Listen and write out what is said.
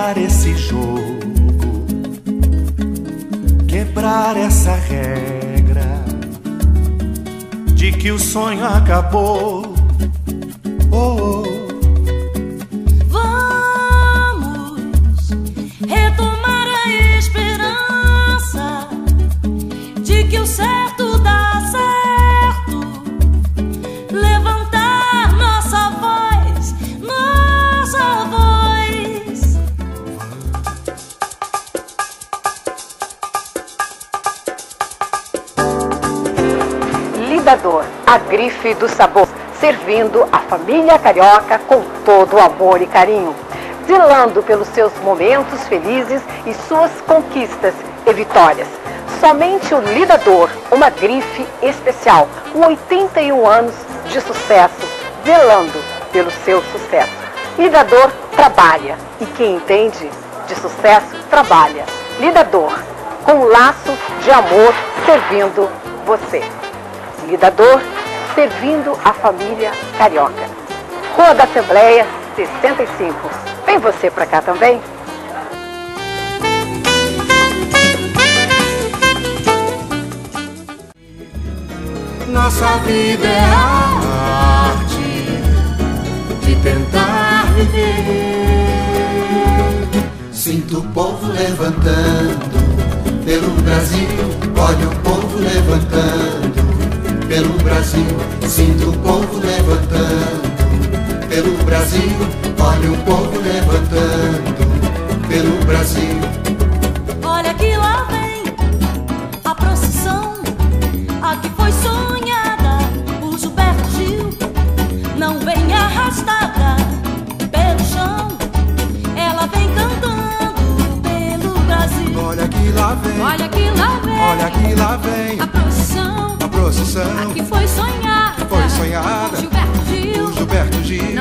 mudar esse jogo, quebrar essa regra de que o sonho acabou. Oh, oh. Vamos retomar a esperança de que o certo dá certo, levantar nossa voz, nossa voz. Lidador, a grife do sabor, servindo a família carioca com todo o amor e carinho, zelando pelos seus momentos felizes e suas conquistas e vitórias. Somente o Lidador, uma grife especial, com 81 anos de sucesso, zelando pelo seu sucesso. Lidador trabalha, e quem entende de sucesso, trabalha. Lidador, com um laço de amor, servindo você. Lidador, servindo a família carioca. Rua da Assembleia, 65. Vem você pra cá também? Nossa vida é a arte de tentar viver. Sinto o povo levantando pelo Brasil, olha o povo levantando pelo Brasil. Sinto o povo levantando pelo Brasil, olha o povo levantando pelo Brasil. Olha que lá vem a procissão, a que foi sonhada por Gilberto Gil. Não vem arrastada pelo chão, ela vem cantando pelo Brasil. Olha que lá vem, Olha que lá vem, olha que lá vem a procissão, a procissão a que foi sonhada foi sonhada por Gilberto Gil. por Gilberto Gil.